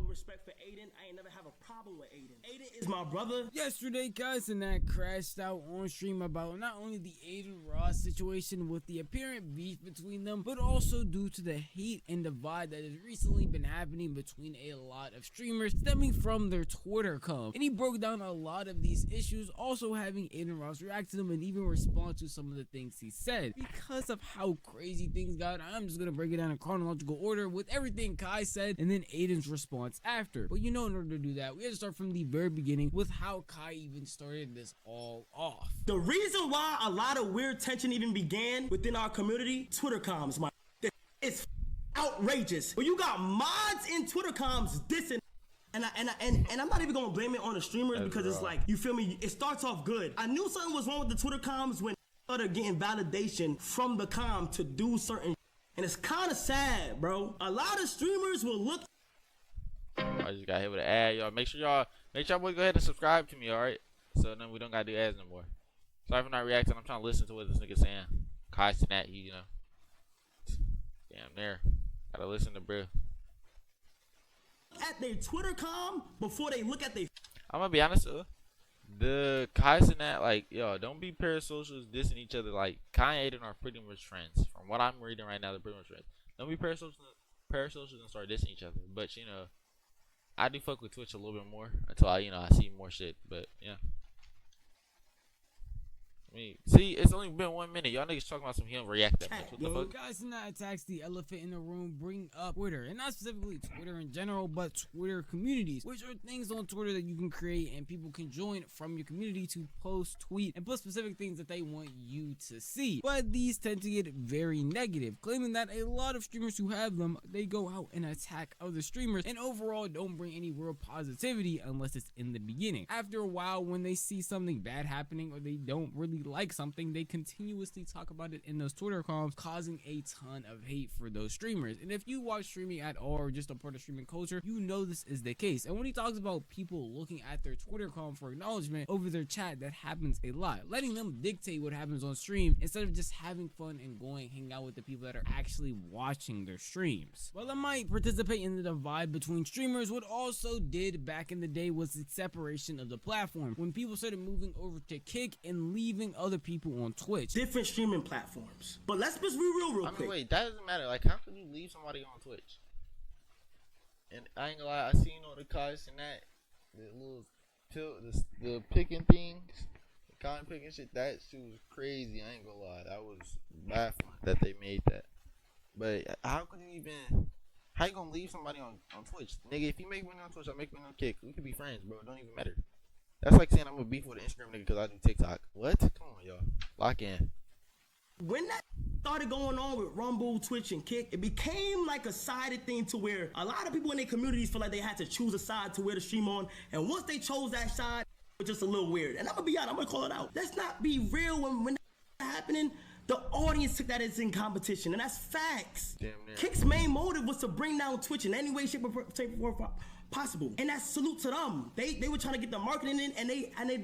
respect for Aiden. I ain't never have a problem with Aiden. Aiden is my brother. Yesterday, Cenat crashed out on stream about not only the Aiden Ross situation with the apparent beef between them, but also due to the hate and divide that has recently been happening between a lot of streamers stemming from their Twitter account. And he broke down a lot of these issues, also having Aiden Ross react to them and even respond to some of the things he said. Because of how crazy things got, I'm just gonna break it down in chronological order with everything Kai said and then Aiden's response after. But in order to do that, we have to start from the very beginning with how Kai even started this all off. The reason why a lot of weird tension even began within our community, Twitter comms, my it's outrageous. But you got mods in Twitter comms dissing. And I'm not even gonna blame it on the streamers because it's like, you feel me? It starts off good. I knew something was wrong with the Twitter comms when I started getting validation from the comm to do certain. And it's kind of sad, bro. A lot of streamers will look. I just got hit with an ad, y'all. Make sure y'all boys go ahead and subscribe to me, alright? So then we don't gotta do ads no more. Sorry for not reacting. I'm trying to listen to what this nigga saying. Kai Cenat, damn there. Gotta listen to bro. At their Twitter comm before they look at their. I'm gonna be honest, the Kai Cenat, like, yo, don't be parasocials dissing each other. Like, Kai and Aiden are pretty much friends. From what I'm reading right now, they're pretty much friends. Don't be parasocials and start dissing each other. But I do fuck with Twitch a little bit more until I see more shit. But yeah. I mean, see, it's only been 1 minute. Y'all niggas talking about some him react that much. What the fuck? Guys, Cenat attacks the elephant in the room, bring up Twitter, and not specifically Twitter in general, but Twitter communities, which are things on Twitter that you can create and people can join from your community to post, tweet, and put specific things that they want you to see. But these tend to get very negative, claiming that a lot of streamers who have them, they go out and attack other streamers, and overall don't bring any real positivity unless it's in the beginning. After a while, when they see something bad happening or they don't really like something, they continuously talk about it in those Twitter comms, causing a ton of hate for those streamers. And if you watch streaming at all or just a part of streaming culture, you know this is the case. And when he talks about people looking at their Twitter comm for acknowledgement over their chat, that happens a lot, letting them dictate what happens on stream instead of just having fun and going hang out with the people that are actually watching their streams. While I might participate in the divide between streamers, what also did back in the day was the separation of the platform, when people started moving over to Kick and leaving other people on Twitch. Different streaming platforms. But let's just be real quick. Wait, that doesn't matter. Like, how can you leave somebody on Twitch? And I ain't gonna lie, I seen all the Kais and that, the little the picking things, the con picking shit. That shit was crazy. I ain't gonna lie, that was baffling that they made that. But how could you even? How you gonna leave somebody on Twitch, nigga? If you make money on Twitch, I make money on Kick. We could be friends, bro. It don't even matter. That's like saying I'm gonna beef with an Instagram nigga because I do TikTok. What? Come on, y'all. Lock in. When that started going on with Rumble, Twitch, and Kick, it became like a sided thing to where a lot of people in their communities feel like they had to choose a side to wear the stream on. And once they chose that side, it was just a little weird. And I'm gonna be honest, I'm gonna call it out. Let's not be real when that's happening. The audience took that as in competition, and that's facts. Damn near. Kick's main motive was to bring down Twitch in any way, shape, or form possible, and that's salute to them. They were trying to get the marketing in, and they've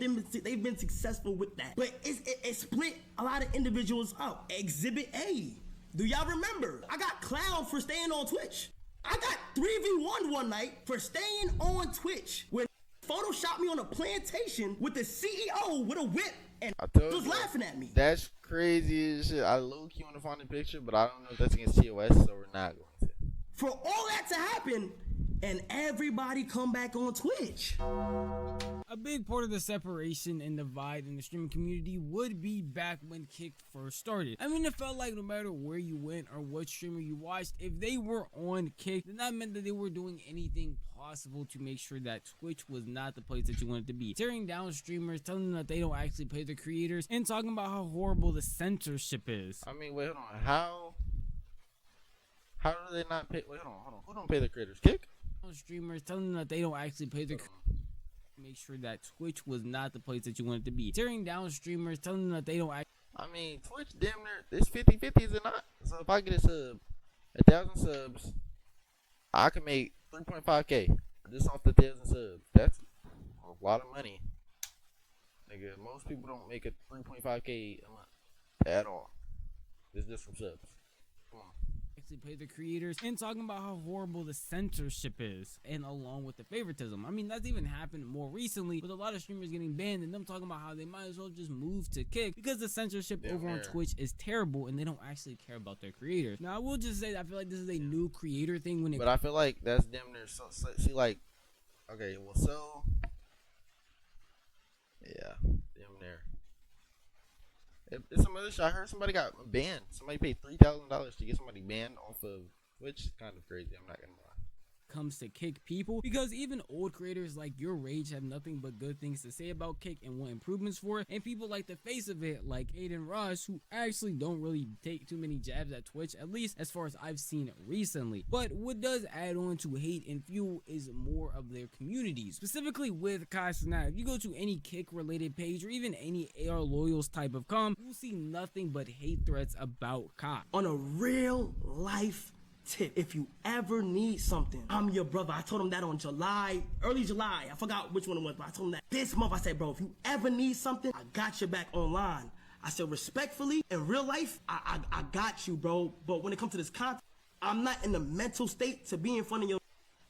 been successful with that. But it split a lot of individuals up. Exhibit A. Do y'all remember? I got clowned for staying on Twitch. I got 3v1 one night for staying on Twitch when photoshopped me on a plantation with the CEO with a whip and was laughing at me. That's crazy as shit. I low-key want to find the picture, but I don't know if that's against TOS, so we're not going to. For all that to happen, and everybody come back on Twitch. A big part of the separation and divide in the streaming community would be back when Kick first started. I mean, it felt like no matter where you went or what streamer you watched, if they were on Kick, then that meant that they were doing anything possible to make sure that Twitch was not the place that you wanted to be. Tearing down streamers, telling them that they don't actually pay their creators, and talking about how horrible the censorship is. I mean, wait, hold on. How do they not pay? Wait, hold on. Who don't pay the creators? Kick? Streamers telling them that they don't actually pay their make sure that Twitch was not the place that you wanted to be. Tearing down streamers, telling them that they don't I mean, Twitch damn near, it's 50-50, is it not? So if I get a sub, 1,000 subs, I can make 3.5K just off the 1,000 subs. That's a lot of money. Nigga, most people don't make a 3.5K a month at all. It's just from subs. Come on. actually pay the creators, and talking about how horrible the censorship is, and along with the favoritism. I mean, that's even happened more recently with a lot of streamers getting banned, and them talking about how they might as well just move to Kick because the censorship over on Twitch is terrible, and they don't actually care about their creators. Now, I will just say that I feel like this is a new creator thing when it. But I feel like that's damn near see, like, okay, well, so yeah, damn near. It's some other shit. I heard somebody got banned. Somebody paid $3,000 to get somebody banned off of Twitch. Kind of crazy. I'm not gonna lie. Comes to Kick people, because even old creators like Your Rage have nothing but good things to say about Kick and want improvements for it, and people like the face of it like Aiden Ross, who actually don't really take too many jabs at Twitch, at least as far as I've seen recently. But what does add on to hate and fuel is more of their communities, specifically with Kai Cenat. If you go to any Kick related page or even any AR Loyals type of you'll see nothing but hate threats about Kai. On a real life tip, if you ever need something, I'm your brother. I told him that on early July. I forgot which one it was, but I told him that this month. I said, bro, if you ever need something, I got your back online. I said, respectfully, in real life, I got you, bro. But when it comes to this content, I'm not in the mental state to be in front of your.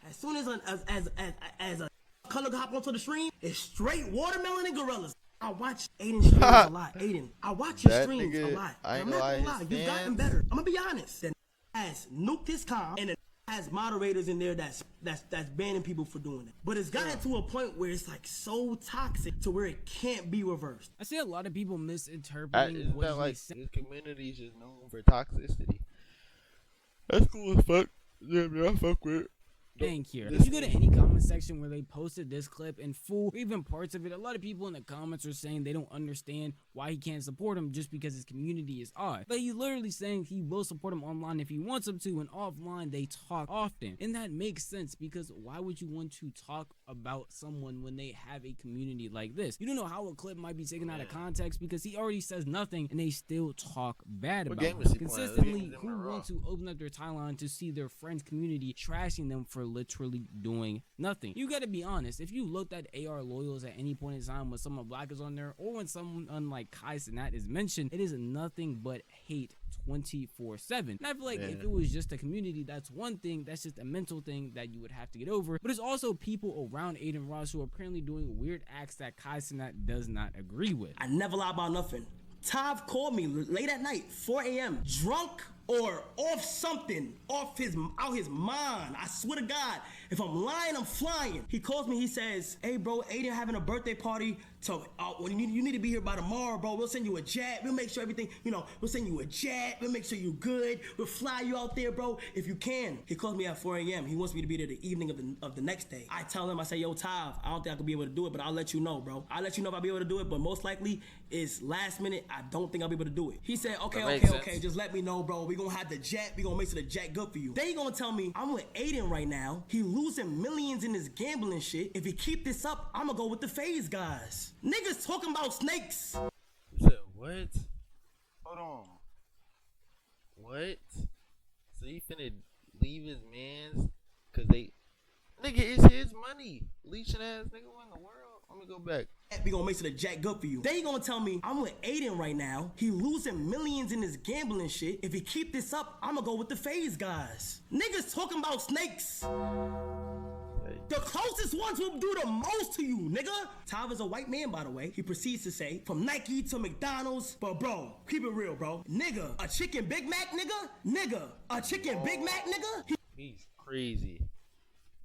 As soon as a color hop onto the stream, it's straight watermelon and gorillas. I watch Aiden streams a lot. Aiden, I watch your streams a lot. I'm not gonna lie, you've gotten better. I'm gonna be honest. Then has nuked his com, and it has moderators in there that's banning people for doing it. But it's gotten to a point where it's like so toxic to where it can't be reversed. I see a lot of people misinterpreting what he's like saying. this community is just known for toxicity. That's cool as fuck. Yeah, man, I fuck with it. Thank you. If you go to any comment section where they posted this clip in full, or even parts of it, a lot of people in the comments are saying they don't understand why he can't support him just because his community is odd. But he's literally saying he will support him online if he wants him to, and offline they talk often. And that makes sense, because why would you want to talk about someone when they have a community like this? You don't know how a clip might be taken out of context, because he already says nothing and they still talk bad about him. Consistently, who wants to open up their timeline to see their friends' community trashing them for literally doing nothing? You gotta be honest. If you looked at AR Loyals at any point in time when someone black is on there, or when someone unlike Kai Cenat is mentioned, it is nothing but hate 24/7. And I feel like if it was just a community, that's one thing. That's just a mental thing that you would have to get over. But there's also people around Aiden Ross who are apparently doing weird acts that Kai Cenat does not agree with. I never lie about nothing. Tav called me late at night, 4 a.m., drunk or off something, out his mind. I swear to God, if I'm lying, I'm flying. He calls me, he says, hey bro, Aiden having a birthday party, so well, you need to be here by tomorrow, bro. We'll send you a jet, we'll make sure everything, we'll send you a jet, we'll make sure you're good, we'll fly you out there, bro, if you can. He calls me at 4 a.m., he wants me to be there the evening of the next day. I tell him, I say, yo, Tav, I don't think I could be able to do it, but I'll let you know, bro. I'll let you know if I'll be able to do it, but most likely, it's last minute, I don't think I'll be able to do it. He said, okay, just let me know, bro. We gonna have the jet, we gonna make sure the jet good for you. Then he gonna tell me, I'm with Aiden right now, he losing millions in his gambling shit. If he keep this up, I'm gonna go with the FaZe guys. Niggas talking about snakes. You said what? Hold on. What? So you finna leave his mans? Cause they... Nigga, it's his money. Leeching ass nigga, what in the world? I'm gonna go back. We gonna make sure the jack good for you. Then he gonna tell me, I'm with Aiden right now. He losing millions in his gambling shit. If he keep this up, I'm gonna go with the FaZe guys. Niggas talking about snakes. The closest ones will do the most to you, nigga. Tav is a white man, by the way. He proceeds to say, from Nike to McDonald's. But bro, keep it real, bro. Nigga, a chicken Big Mac, nigga? Nigga, a chicken Big Mac, nigga? He's crazy.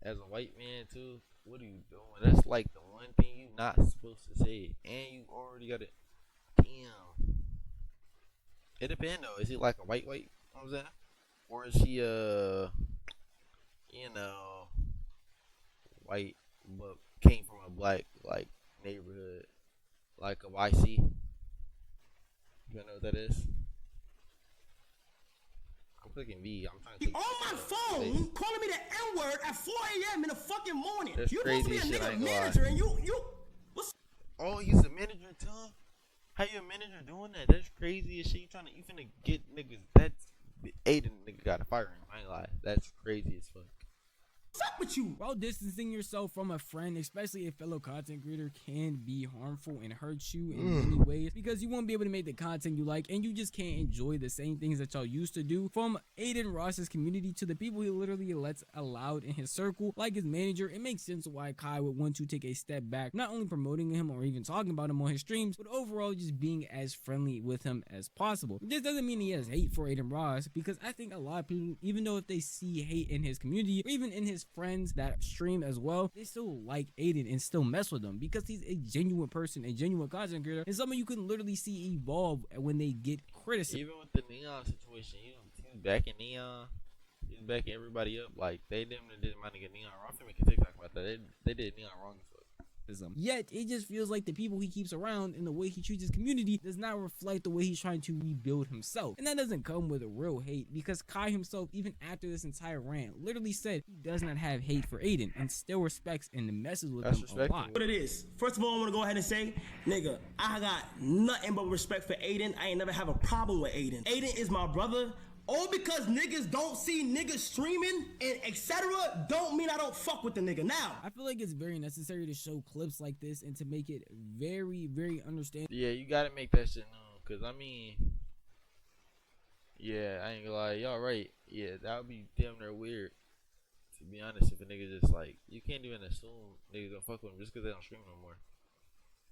As a white man, too. What are you doing? That's like the one thing you not supposed to say. And you already got it. Damn. It depends, though. Is he like a white? You know what I'm saying? Or is he, white, but came from a black, like, neighborhood, like a YC. You know what that is? I'm clicking V. I'm trying to He on my phone calling me the N-word at 4 a.m. in the fucking morning. That's You crazy supposed to be a shit, I nigga ain't gonna manager, lie. and you what's Oh, he's a manager too? How you a manager doing that? That's crazy as shit. You finna get niggas. That's Aiden nigga gotta fire him. I ain't lie. That's crazy as fuck. up, with you. While distancing yourself from a friend, especially a fellow content creator, can be harmful and hurt you in many ways because you won't be able to make the content you like and you just can't enjoy the same things that y'all used to do. From Aiden Ross's community to the people he literally lets allowed in his circle, like his manager, it makes sense why Kai would want to take a step back, not only promoting him or even talking about him on his streams, but overall just being as friendly with him as possible. This doesn't mean he has hate for Aiden Ross, because I think a lot of people, even though if they see hate in his community or even in his friends that stream as well, they still like Aiden and still mess with him because he's a genuine person, a genuine content creator, and someone you can literally see evolve when they get criticized. Even with the Neon situation, he's backing Neon. He's backing everybody up. Like, they didn't mind to get Neon wrong. I'm make a TikTok about that. They did Neon wrong as fuck. Yet it just feels like the people he keeps around and the way he treats his community does not reflect the way he's trying to rebuild himself. And that doesn't come with a real hate, because Kai himself, even after this entire rant, literally said he does not have hate for Aiden and still respects and messes with him a lot. What it is, first of all, I want to go ahead and say, nigga, I got nothing but respect for Aiden. I ain't never have a problem with Aiden. Aiden is my brother. All because niggas don't see niggas streaming and etc. don't mean I don't fuck with the nigga. Now, I feel like it's very necessary to show clips like this and to make it very, very understandable. Yeah, you gotta make that shit known, cause I mean, yeah, I ain't gonna lie, y'all right. Yeah, that would be damn near weird, to be honest. If a nigga just like, you can't even assume niggas gonna fuck with him just cause they don't stream no more,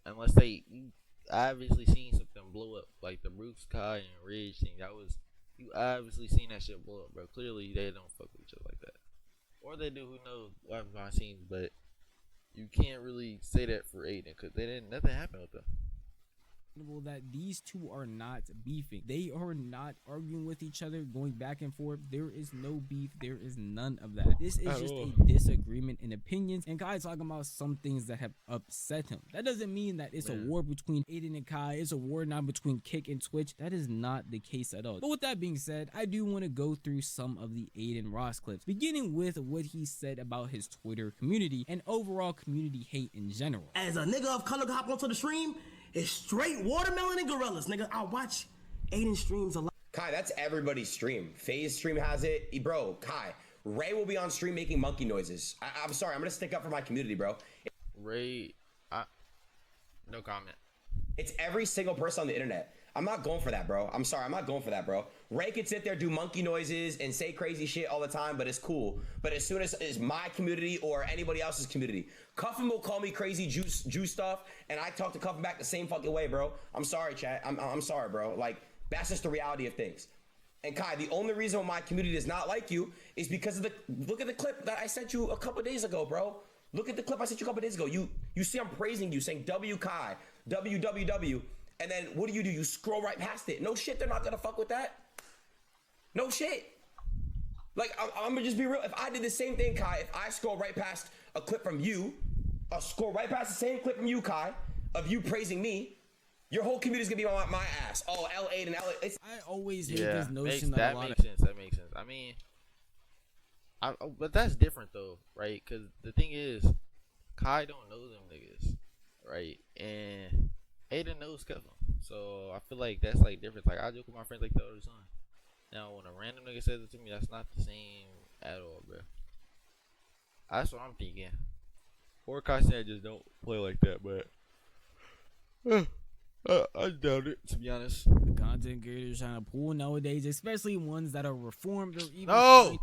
unless you obviously seen something blow up, like the Bruce, Kai, and Ridge thing. You obviously seen that shit blow up, bro. Clearly, they don't fuck with each other like that. Or they do, who knows what I've not seen, but you can't really say that for Aiden, because nothing happened with them. That these two are not beefing. They are not arguing with each other, going back and forth. There is no beef. There is none of that. This is just a disagreement in opinions, and Kai talking about some things that have upset him. That doesn't mean that it's a war between Aiden and Kai. It's a war now between Kick and Twitch. That is not the case at all. But with that being said, I do want to go through some of the Aiden Ross clips, beginning with what he said about his Twitter community and overall community hate in general. As a nigga of color hop onto the stream, it's straight watermelon and gorillas, nigga. I watch Aiden streams a lot. Kai, that's everybody's stream. FaZe stream has it. Bro, Kai, Ray will be on stream making monkey noises. I'm sorry, I'm gonna stick up for my community, bro. Ray, no comment. It's every single person on the internet. I'm not going for that, bro. I'm sorry, I'm not going for that, bro. Ray could sit there, do monkey noises, and say crazy shit all the time, but it's cool. But as soon as it's my community or anybody else's community, Cuffin will call me crazy juice stuff, and I talk to Cuffin back the same fucking way, bro. I'm sorry, chat. I'm sorry, bro. Like, that's just the reality of things. And Kai, the only reason why my community does not like you is because of look at the clip that I sent you a couple days ago, bro. Look at the clip I sent you a couple days ago. You see I'm praising you, saying W Kai, WWW. And then what do? You scroll right past it. No shit, they're not gonna fuck with that. No shit. Like, I'm gonna just be real. If I did the same thing, Kai, if I scroll right past a clip from you, I'll scroll right past the same clip from you, Kai, of you praising me, your whole community's gonna be on my ass. Oh, L8 and L8. I always hate this notion that makes sense. That makes sense. I mean, but that's different though, right? Because the thing is, Kai don't know them niggas, right? And Aiden knows Kevin, so I feel like that's like different. Like, I joke with my friends like that all the time. Now, when a random nigga says it to me, that's not the same at all, bro. That's what I'm thinking. Or Kai said just don't play like that, but I doubt it, to be honest. The content creators trying to pull nowadays, especially ones that are reformed or even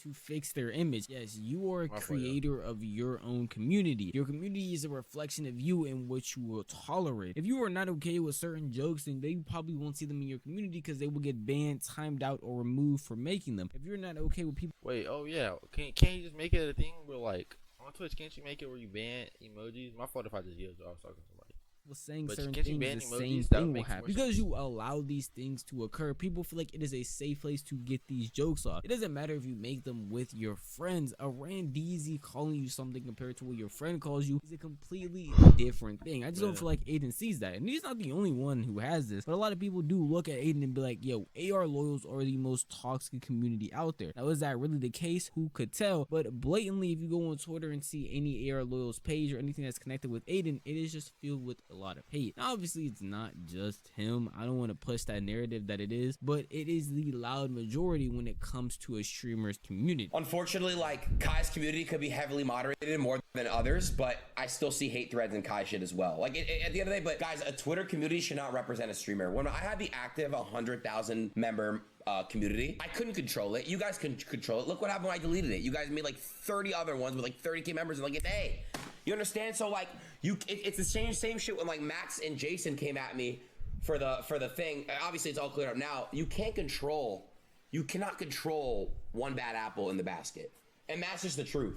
to fix their image. Yes, you are a creator of your own community. Your community is a reflection of you and what you will tolerate. If you are not okay with certain jokes, then they probably won't see them in your community because they will get banned, timed out, or removed for making them. If you're not okay with people... Wait, oh yeah, can't you just make it a thing where, like, on Twitch, can't you make it where you ban emojis? My fault if I just yelled, I was talking to somebody. Saying certain things, the same thing will happen because you allow these things to occur. People feel like it is a safe place to get these jokes off. It doesn't matter if you make them with your friends. A randeezy calling you something compared to what your friend calls you is a completely different thing. I just don't feel like Aiden sees that, and he's not the only one who has this, but a lot of people do look at Aiden and be like, yo, AR loyals are the most toxic community out there. Now, is that really the case? Who could tell? But blatantly, if you go on Twitter and see any AR loyals page or anything that's connected with Aiden, it is just filled with lot of hate. Now, obviously, it's not just him. I don't want to push that narrative that it is, but it is the loud majority when it comes to a streamer's community. Unfortunately, like, Kai's community could be heavily moderated more than others, but I still see hate threads in Kai shit as well. Like, at the end of the day, but guys, a Twitter community should not represent a streamer. When I had the active 100,000 member community, I couldn't control it. You guys can control it. Look what happened when I deleted it. You guys made like 30 other ones with like 30K members and like, hey, you understand? So like, it's the same shit when like Max and Jason came at me for the thing. Obviously, it's all cleared up now. You cannot control one bad apple in the basket, and that's just the truth.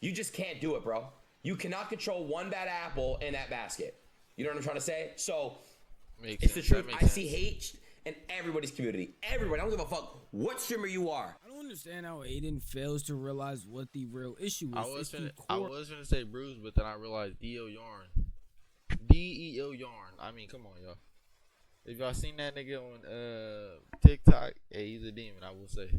You just can't do it, bro. You cannot control one bad apple in that basket. You know what I'm trying to say? So it's the truth. I see hate in everybody's community. Everybody. I don't give a fuck what streamer you are. I don't understand how Aiden fails to realize what the real issue is. I was gonna say Bruce, but then I realized D.O. Yarn. D.E.O. Yarn. I mean, come on, y'all. If y'all seen that nigga on TikTok, hey, he's a demon, I will say.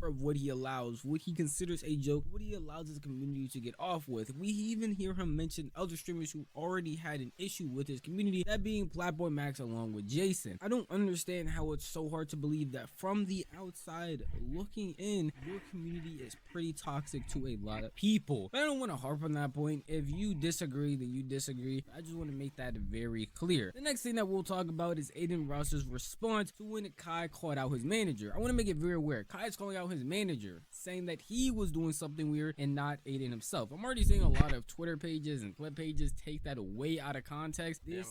Of what he allows, what he considers a joke, what he allows his community to get off with. We even hear him mention other streamers who already had an issue with his community, that being Flatboy Max along with Jason. I don't understand how it's so hard to believe that from the outside looking in, your community is pretty toxic to a lot of people. But I don't want to harp on that point. If you disagree, then you disagree. I just want to make that very clear. The next thing that we'll talk about is Aiden Ross's response to when Kai called out his manager. I want to make it very aware. Kai is calling out his manager, saying that he was doing something weird and not Aiden himself. I'm already seeing a lot of Twitter pages and clip pages take that way out of context. Yeah,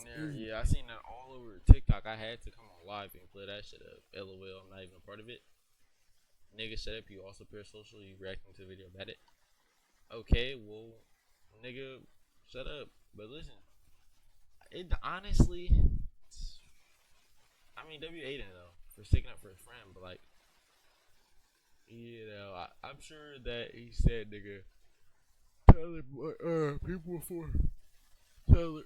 I seen that all over TikTok. I had to come on live and play that shit up. LOL, I'm not even a part of it. Nigga, shut up. You also parasocial. You reacting to a video about it. Okay, well, nigga, shut up. But listen, it honestly, I mean, W Aiden though for sticking up for his friend, but like, you know, I'm sure that he said, nigga, tell people before, tell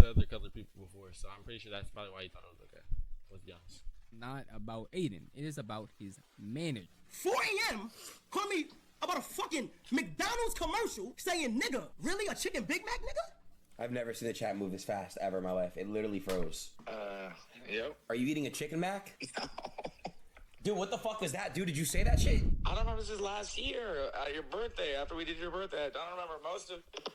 other colored people before. So I'm pretty sure that's probably why he thought it was okay. Let's be honest. Not about Aiden. It is about his manager. 4 a.m. Call me about a fucking McDonald's commercial saying nigga. Really? A chicken Big Mac, nigga? I've never seen the chat move this fast ever in my life. It literally froze. Yep. Are you eating a chicken Mac? Dude, what the fuck was that? Dude, did you say that shit? I don't remember. This is last year, your birthday, after we did your birthday. I don't remember most of it.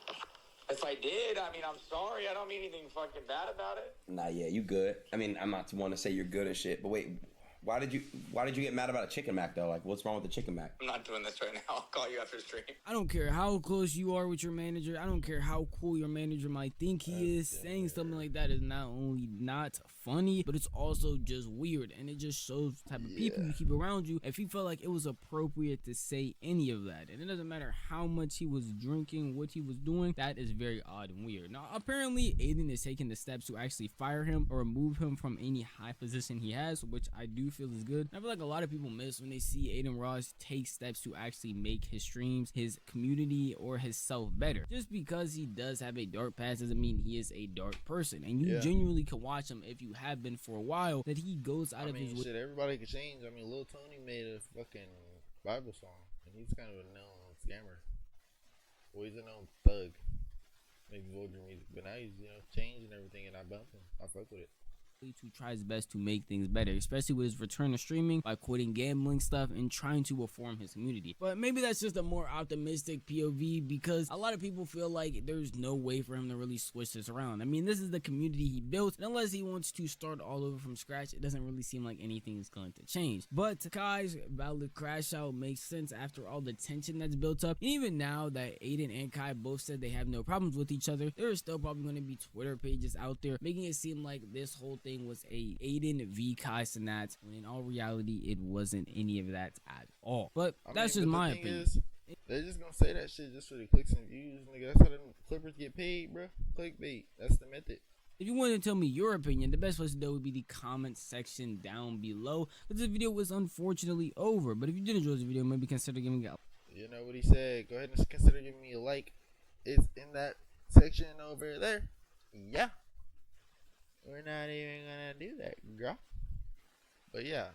If I did, I mean, I'm sorry. I don't mean anything fucking bad about it. Nah, yeah, you good. I mean, I'm not one to say you're good and shit, but wait, why did you get mad about a chicken Mac though? Like, what's wrong with the chicken Mac? I'm not doing this right now. I'll call you after stream. I don't care how close you are with your manager. I don't care how cool your manager might think he is. Saying something like that is not only not funny, but it's also just weird. And it just shows the type of people you keep around you. If he felt like it was appropriate to say any of that, and it doesn't matter how much he was drinking, what he was doing, that is very odd and weird. Now, apparently, Aiden is taking the steps to actually fire him or remove him from any high position he has, which I do feel is good. I feel like a lot of people miss when they see Aiden Ross take steps to actually make his streams, his community, or his self better. Just because he does have a dark past doesn't mean he is a dark person. And you genuinely can watch him, if you have been for a while, that he goes out of his way. Shit, everybody can change. I mean, Lil Tony made a fucking Bible song, and he's kind of a known scammer. Well, he's a known thug. Makes vulgar music, but now he's, you know, changing everything, and I bump him. I fuck with it. To try his best to make things better, especially with his return to streaming by quitting gambling stuff and trying to reform his community. But maybe that's just a more optimistic POV, because a lot of people feel like there's no way for him to really switch this around. I mean, this is the community he built, and unless he wants to start all over from scratch, it doesn't really seem like anything's going to change. But Kai's valid crash out makes sense after all the tension that's built up, and even now that Aiden and Kai both said they have no problems with each other, there are still probably going to be Twitter pages out there making it seem like this whole thing was a Aiden v Kai Cenat, when in all reality it wasn't any of that at all. But that's just my opinion. They're just gonna say that shit just for the clicks and views, nigga. That's how them Clippers get paid, bro. Clickbait. That's the method. If you want to tell me your opinion, the best place to do would be the comment section down below. But this video was unfortunately over. But if you did enjoy this video, maybe consider giving it a, you know what he said. Go ahead and consider giving me a like. It's in that section over there. Yeah. We're not even gonna do that, girl. But yeah.